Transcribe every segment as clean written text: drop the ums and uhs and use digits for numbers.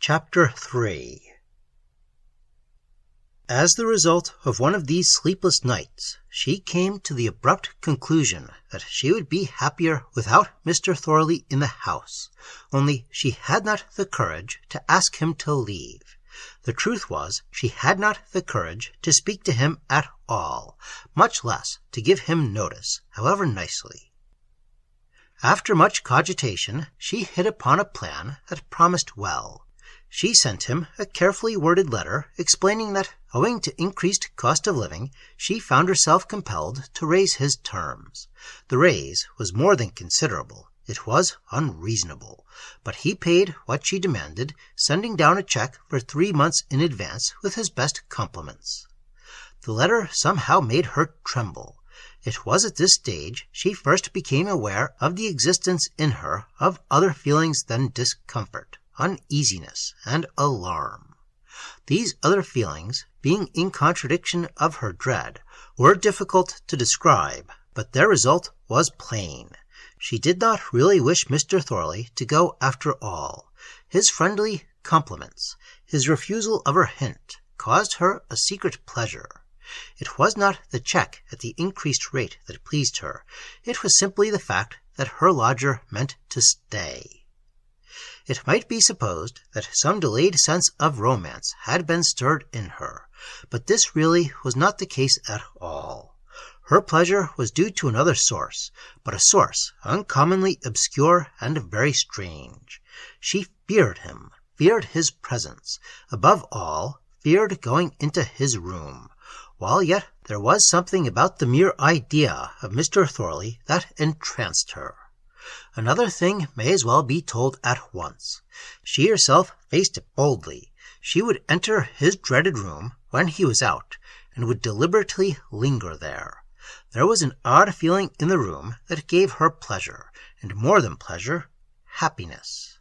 Chapter 3. As the result of one of these sleepless nights, she came to the abrupt conclusion that she would be happier without Mr. Thorley in the house, only she had not the courage to ask him to leave. The truth was, she had not the courage to speak to him at all, much less to give him notice, however nicely. After much cogitation, she hit upon a plan that promised well. She sent him a carefully worded letter explaining that, owing to increased cost of living, she found herself compelled to raise his terms. The raise was more than considerable. It was unreasonable, but he paid what she demanded, sending down a check for 3 months in advance with his best compliments. The letter somehow made her tremble. It was at this stage she first became aware of the existence in her of other feelings than discomfort, uneasiness, and alarm. These other feelings, being in contradiction of her dread, were difficult to describe, but their result was plain. She did not really wish Mr. Thorley to go after all. His friendly compliments, his refusal of her hint, caused her a secret pleasure. It was not the check at the increased rate that pleased her. It was simply the fact that her lodger meant to stay. It might be supposed that some delayed sense of romance had been stirred in her, but this really was not the case at all. Her pleasure was due to another source, but a source uncommonly obscure and very strange. She feared him, feared his presence, above all, feared going into his room, while yet there was something about the mere idea of Mr. Thorley that entranced her. Another thing may as well be told at once. She herself faced it boldly. She would enter his dreaded room when he was out, and would deliberately linger there. There was an odd feeling in the room that gave her pleasure, and more than pleasure, happiness.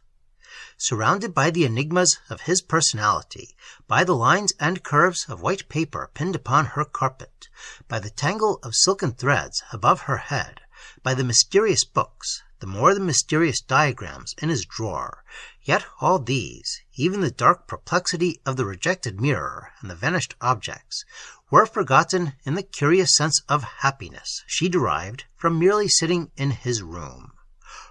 Surrounded by the enigmas of his personality, by the lines and curves of white paper pinned upon her carpet, by the tangle of silken threads above her head, by the mysterious books, the more than mysterious diagrams in his drawer, yet all these, even the dark perplexity of the rejected mirror and the vanished objects, were forgotten in the curious sense of happiness she derived from merely sitting in his room.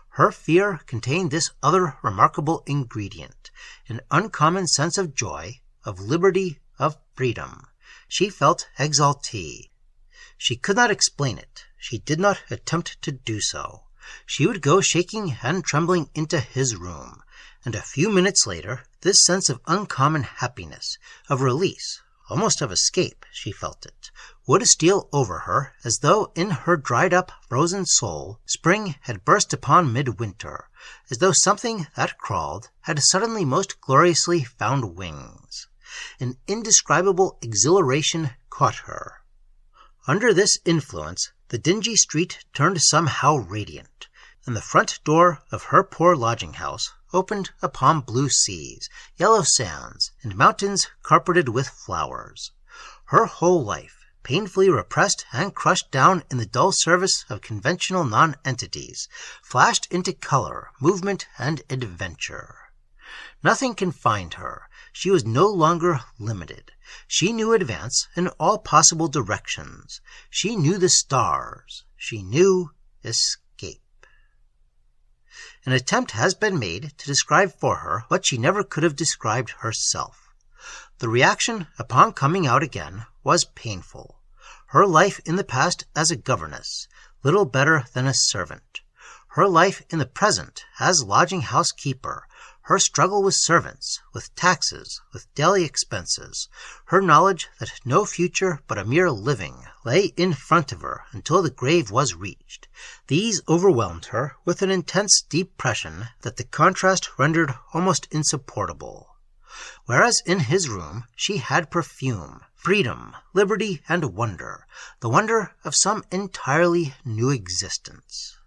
Her fear contained this other remarkable ingredient, an uncommon sense of joy, of liberty, of freedom. She felt exaltée. She could not explain it. She did not attempt to do so. She would go shaking and trembling into his room, and a few minutes later this sense of uncommon happiness, of release, almost of escape, she felt it, would steal over her as though in her dried-up, frozen soul spring had burst upon midwinter, as though something that crawled had suddenly most gloriously found wings. An indescribable exhilaration caught her. Under this influence, the dingy street turned somehow radiant, and the front door of her poor lodging-house opened upon blue seas, yellow sands, and mountains carpeted with flowers. Her whole life, painfully repressed and crushed down in the dull service of conventional non-entities, flashed into color, movement, and adventure. Nothing confined her. She was no longer limited. She knew advance in all possible directions. She knew the stars. She knew escape. An attempt has been made to describe for her what she never could have described herself. The reaction upon coming out again was painful. Her life in the past as a governess, little better than a servant. Her life in the present as lodging-house keeper, her struggle with servants, with taxes, with daily expenses, her knowledge that no future but a mere living lay in front of her until the grave was reached, these overwhelmed her with an intense depression that the contrast rendered almost insupportable. Whereas in his room she had perfume, freedom, liberty, and wonder, the wonder of some entirely new existence.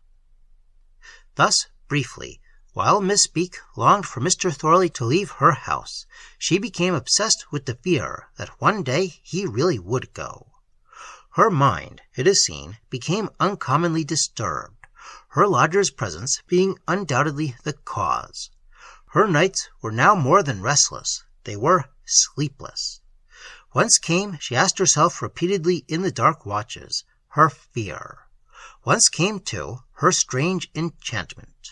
Thus, briefly, while Miss Speke longed for Mr. Thorley to leave her house, she became obsessed with the fear that one day he really would go. Her mind, it is seen, became uncommonly disturbed, her lodger's presence being undoubtedly the cause. Her nights were now more than restless. They were sleepless. Whence came, she asked herself repeatedly in the dark watches, her fear? Whence came, too, her strange enchantment?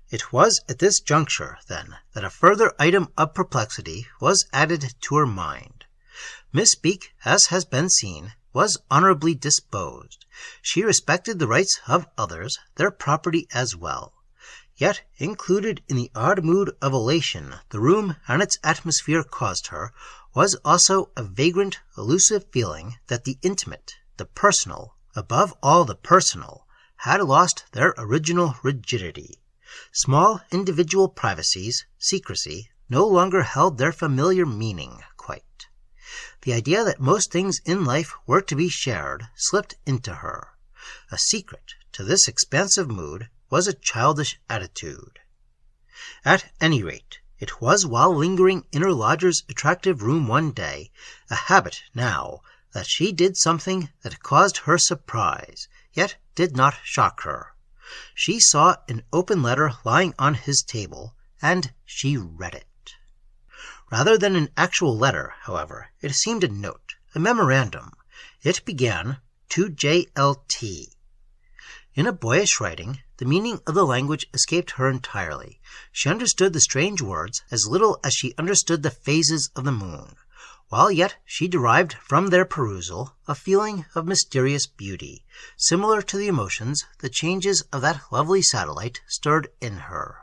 It was at this juncture, then, that a further item of perplexity was added to her mind. Miss Speke, as has been seen, was honorably disposed. She respected the rights of others, their property as well. Yet, included in the odd mood of elation the room and its atmosphere caused her, was also a vagrant, elusive feeling that the intimate, the personal, above all the personal, had lost their original rigidity. Small individual privacies, secrecy, no longer held their familiar meaning quite. The idea that most things in life were to be shared slipped into her. A secret to this expansive mood was a childish attitude. At any rate, it was while lingering in her lodger's attractive room one day, a habit now, that she did something that caused her surprise, yet did not shock her. She saw an open letter lying on his table, and she read it. Rather than an actual letter, however, it seemed a note, a memorandum. It began, "To J.L.T." In a boyish writing, the meaning of the language escaped her entirely. She understood the strange words as little as she understood the phases of the moon, while yet she derived from their perusal a feeling of mysterious beauty, similar to the emotions the changes of that lovely satellite stirred in her.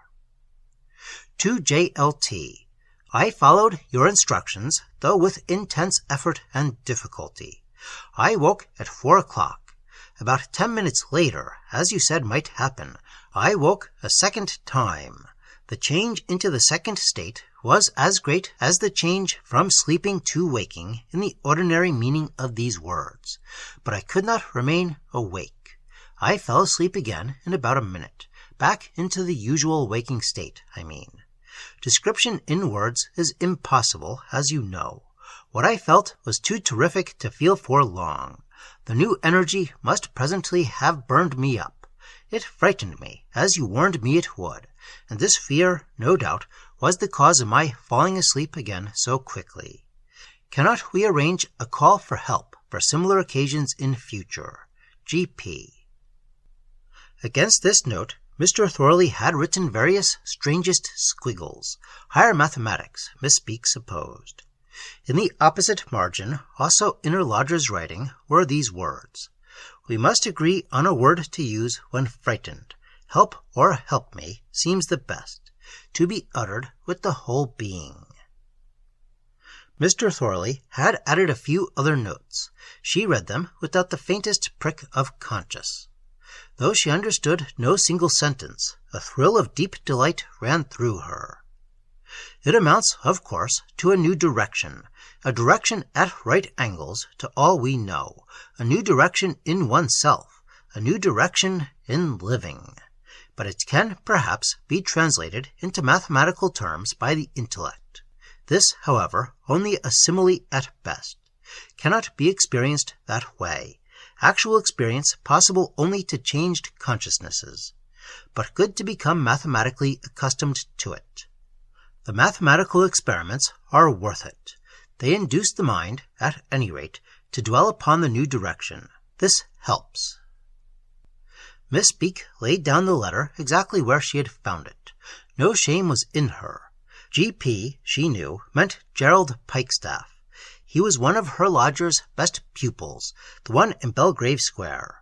To J.L.T. I followed your instructions, though with intense effort and difficulty. I woke at 4 o'clock. About 10 minutes later, as you said might happen, I woke a second time. The change into the second state was as great as the change from sleeping to waking in the ordinary meaning of these words. But I could not remain awake. I fell asleep again in about a minute, back into the usual waking state, I mean. Description in words is impossible, as you know. What I felt was too terrific to feel for long. The new energy must presently have burned me up. It frightened me, as you warned me it would, and this fear, no doubt, was the cause of my falling asleep again so quickly. Cannot we arrange a call for help for similar occasions in future? G.P. Against this note, Mr. Thorley had written various strangest squiggles, higher mathematics, Miss Speke supposed. In the opposite margin, also in her lodger's writing, were these words: "We must agree on a word to use when frightened. Help or help me seems the best, to be uttered with the whole being." Mr. Thorley had added a few other notes. She read them without the faintest prick of conscience. Though she understood no single sentence, a thrill of deep delight ran through her. It amounts, of course, to a new direction, a direction at right angles to all we know, a new direction in oneself, a new direction in living. But it can, perhaps, be translated into mathematical terms by the intellect. This, however, only a simile at best, cannot be experienced that way. Actual experience possible only to changed consciousnesses, but good to become mathematically accustomed to it. The mathematical experiments are worth it. They induce the mind, at any rate, to dwell upon the new direction. This helps. Miss Speke laid down the letter exactly where she had found it. No shame was in her. G.P., she knew, meant Gerald Pikestaffe. He was one of her lodger's best pupils, the one in Belgrave Square.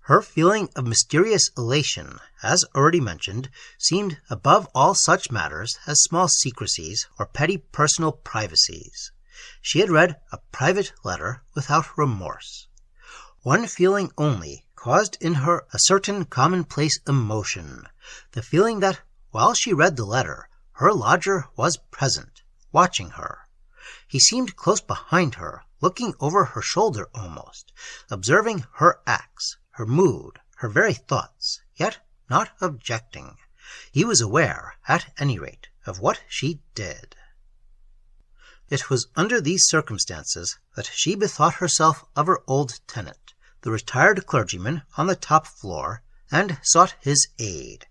Her feeling of mysterious elation, as already mentioned, seemed above all such matters as small secrecies or petty personal privacies. She had read a private letter without remorse. One feeling only caused in her a certain commonplace emotion, the feeling that, while she read the letter, her lodger was present, watching her. He seemed close behind her, looking over her shoulder almost, observing her acts, her mood, her very thoughts, yet not objecting. He was aware, at any rate, of what she did. It was under these circumstances that she bethought herself of her old tenant, the retired clergyman on the top floor, and sought his aid.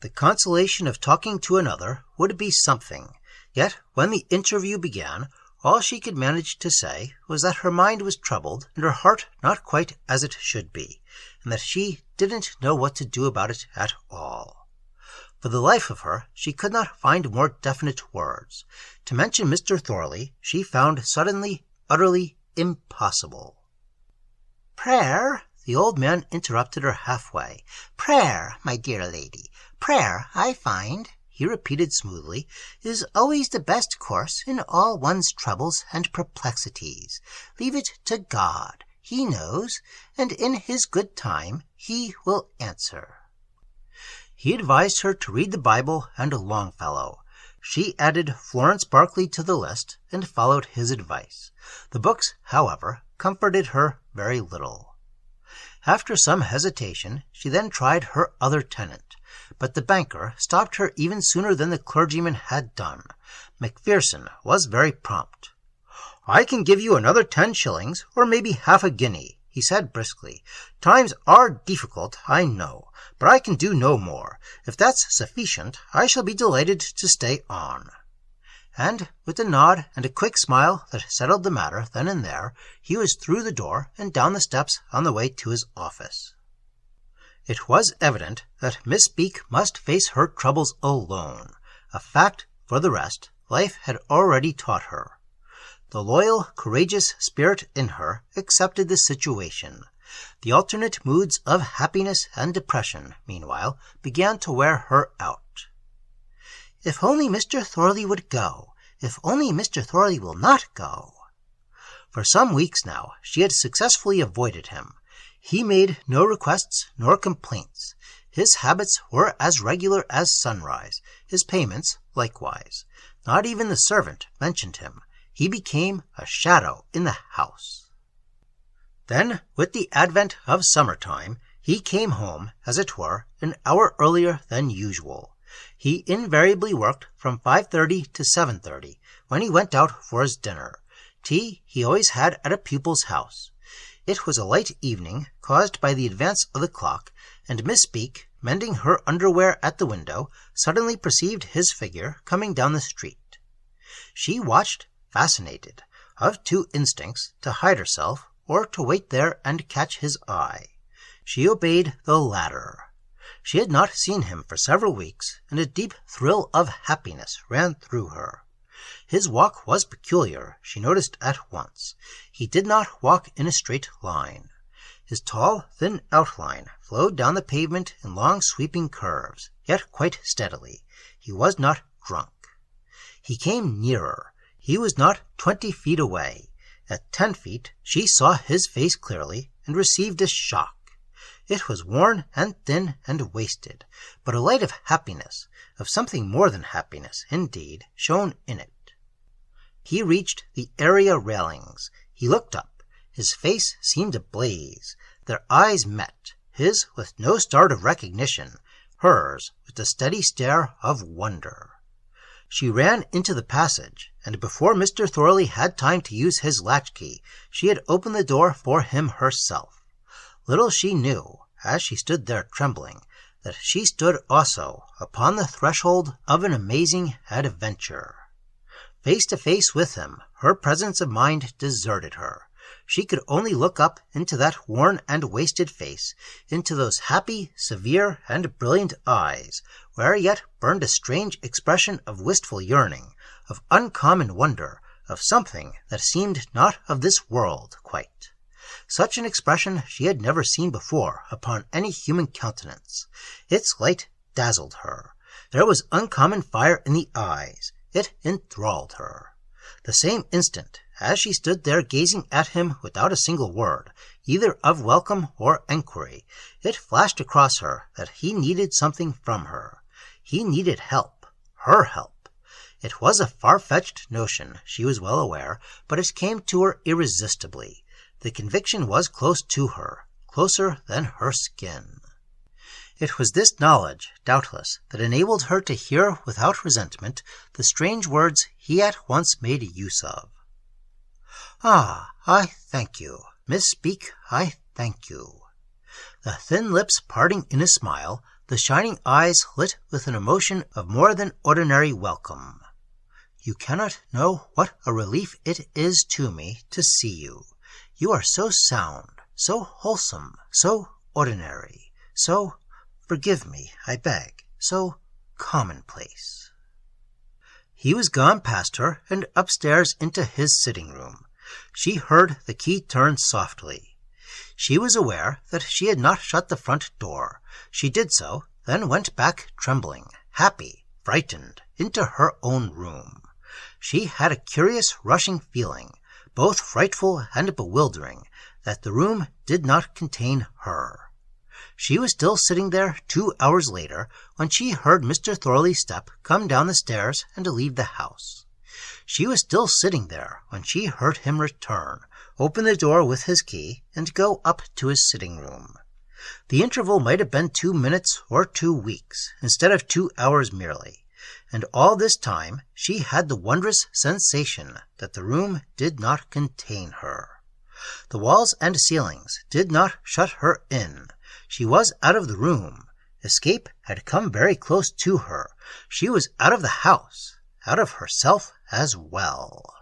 The consolation of talking to another would be something, yet when the interview began, all she could manage to say was that her mind was troubled and her heart not quite as it should be, and that she didn't know what to do about it at all. For the life of her, she could not find more definite words. To mention Mr. Thorley she found suddenly, utterly impossible. "Prayer," the old man interrupted her halfway. "Prayer, my dear lady, prayer, I find," he repeated smoothly, "is always the best course in all one's troubles and perplexities. Leave it to God. He knows, and in his good time he will answer." He advised her to read the Bible and Longfellow. She added Florence Barclay to the list and followed his advice. The books, however, comforted her very little. After some hesitation, she then tried her other tenant, but the banker stopped her even sooner than the clergyman had done. Macpherson was very prompt. "I can give you another 10 shillings, or maybe half a guinea," he said briskly. "Times are difficult, I know, but I can do no more. If that's sufficient, I shall be delighted to stay on." And with a nod and a quick smile that settled the matter then and there, he was through the door and down the steps on the way to his office. It was evident that Miss Speke must face her troubles alone, a fact, for the rest, life had already taught her. The loyal, courageous spirit in her accepted the situation. The alternate moods of happiness and depression, meanwhile, began to wear her out. "If only Mr. Thorley would go! If only Mr. Thorley will not go!" For some weeks now she had successfully avoided him. He made no requests nor complaints. His habits were as regular as sunrise, his payments likewise. Not even the servant mentioned him. He became a shadow in the house. Then, with the advent of summer-time, he came home, as it were, an hour earlier than usual. He invariably worked from 5:30 to 7:30, when he went out for his dinner. Tea he always had at a pupil's house. It was a light evening, caused by the advance of the clock, and Miss Speke, mending her underwear at the window, suddenly perceived his figure coming down the street. She watched, fascinated, of two instincts, to hide herself, or to wait there and catch his eye. She obeyed the latter. She had not seen him for several weeks, and a deep thrill of happiness ran through her. His walk was peculiar, she noticed at once. He did not walk in a straight line. His tall, thin outline flowed down the pavement in long sweeping curves, yet quite steadily. He was not drunk. He came nearer. He was not 20 feet away. At 10 feet she saw his face clearly, and received a shock. It was worn and thin and wasted, but a light of happiness, of something more than happiness, indeed, shone in it. He reached the area railings. He looked up. His face seemed ablaze. Their eyes met, his with no start of recognition, hers with the steady stare of wonder. She ran into the passage, and before Mr. Thorley had time to use his latchkey, she had opened the door for him herself. Little she knew, as she stood there trembling, that she stood also upon the threshold of an amazing adventure. Face to face with him, her presence of mind deserted her. She could only look up into that worn and wasted face, into those happy, severe, and brilliant eyes, where yet burned a strange expression of wistful yearning, of uncommon wonder, of something that seemed not of this world quite. Such an expression she had never seen before upon any human countenance. Its light dazzled her. There was uncommon fire in the eyes. It enthralled her. The same instant, as she stood there gazing at him without a single word, either of welcome or enquiry, it flashed across her that he needed something from her. He needed help, her help. It was a far-fetched notion, she was well aware, but it came to her irresistibly. The conviction was close to her, closer than her skin. It was this knowledge, doubtless, that enabled her to hear without resentment the strange words he at once made use of. "Ah, I thank you. Miss Speke, I thank you." The thin lips parting in a smile, the shining eyes lit with an emotion of more than ordinary welcome. "You cannot know what a relief it is to me to see you. You are so sound, so wholesome, so ordinary, so, forgive me, I beg, so commonplace." He was gone past her and upstairs into his sitting-room. She heard the key turn softly. She was aware that she had not shut the front door. She did so, then went back trembling, happy, frightened, into her own room. She had a curious rushing feeling, both frightful and bewildering, that the room did not contain her. She was still sitting there 2 hours later when she heard Mr. Thorley's step come down the stairs and leave the house. She was still sitting there when she heard him return, open the door with his key, and go up to his sitting-room. The interval might have been 2 minutes or 2 weeks, instead of 2 hours merely, and all this time she had the wondrous sensation that the room did not contain her. The walls and ceilings did not shut her in. She was out of the room. Escape had come very close to her. She was out of the house, out of herself as well.